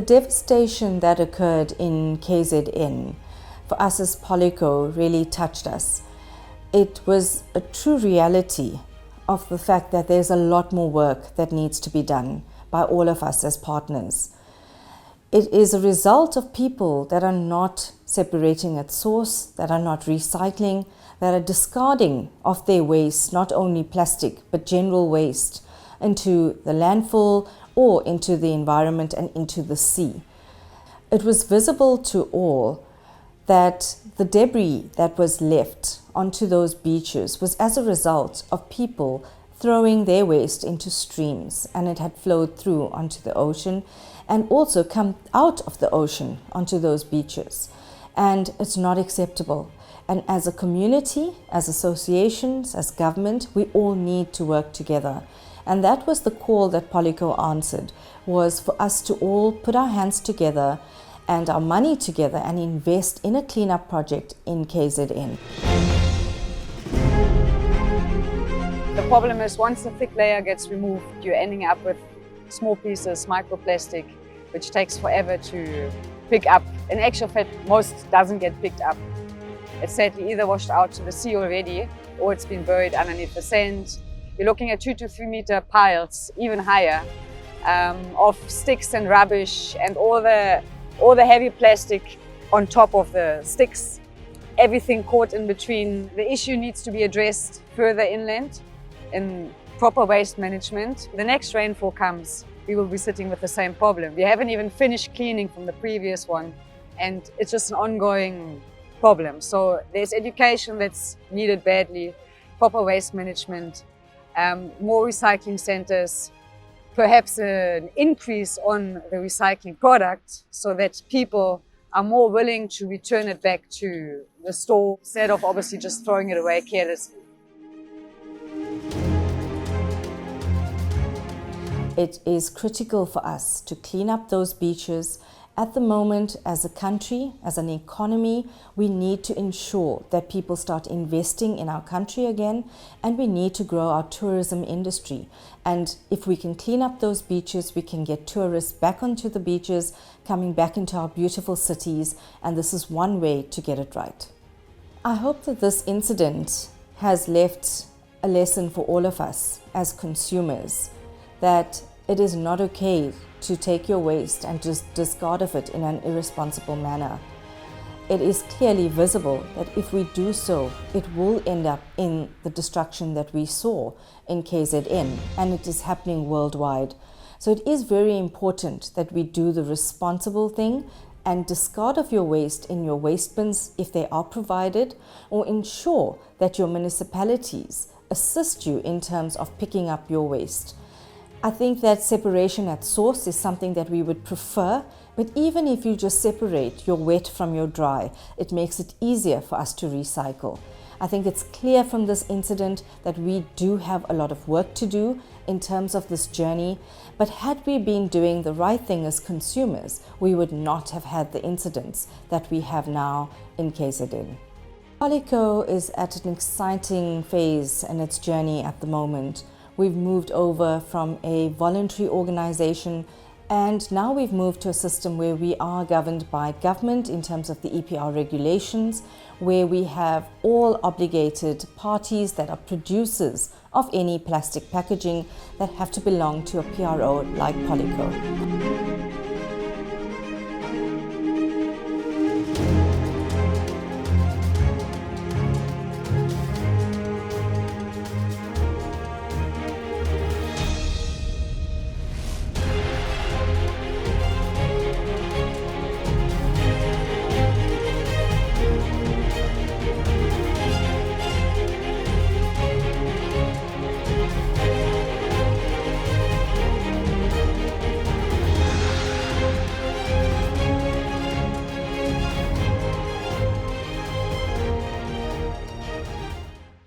The devastation that occurred in KZN, for us as Polyco, really touched us. It was a true reality of the fact that there's a lot more work that needs to be done by all of us as partners. It is a result of people that are not separating at source, that are not recycling, that are discarding of their waste, not only plastic, but general waste, into the landfill or into the environment and into the sea. It was visible to all that the debris that was left onto those beaches was as a result of people throwing their waste into streams, and it had flowed through onto the ocean and also come out of the ocean onto those beaches. And it's not acceptable. And as a community, as associations, as government, we all need to work together. And that was the call that Polyco answered, was for us to all put our hands together and our money together and invest in a cleanup project in KZN. The problem is once the thick layer gets removed, you're ending up with small pieces, microplastic, which takes forever to pick up. In actual fact, most doesn't get picked up. It's sadly either washed out to the sea already or it's been buried underneath the sand. You're looking at 2 to 3 meter piles, even higher, of sticks and rubbish and all the heavy plastic on top of the sticks, everything caught in between. The issue needs to be addressed further inland in proper waste management. The next rainfall comes, we will be sitting with the same problem. We haven't even finished cleaning from the previous one, and it's just an ongoing problem. So there's education that's needed badly, proper waste management, more recycling centers, perhaps an increase on the recycling product so that people are more willing to return it back to the store instead of obviously just throwing it away carelessly. It is critical for us to clean up those beaches. At the moment, as a country, as an economy, we need to ensure that people start investing in our country again, and we need to grow our tourism industry. And if we can clean up those beaches, we can get tourists back onto the beaches, coming back into our beautiful cities, and this is one way to get it right. I hope that this incident has left a lesson for all of us as consumers, that it is not okay to take your waste and just discard of it in an irresponsible manner. It is clearly visible that if we do so, it will end up in the destruction that we saw in KZN, and it is happening worldwide. So it is very important that we do the responsible thing and discard of your waste in your waste bins if they are provided, or ensure that your municipalities assist you in terms of picking up your waste. I think that separation at source is something that we would prefer, but even if you just separate your wet from your dry, it makes it easier for us to recycle. I think it's clear from this incident that we do have a lot of work to do in terms of this journey, but had we been doing the right thing as consumers, we would not have had the incidents that we have now in KZN. Polyco is at an exciting phase in its journey at the moment. We've moved over from a voluntary organization, and now we've moved to a system where we are governed by government in terms of the EPR regulations, where we have all obligated parties that are producers of any plastic packaging that have to belong to a PRO like Polyco.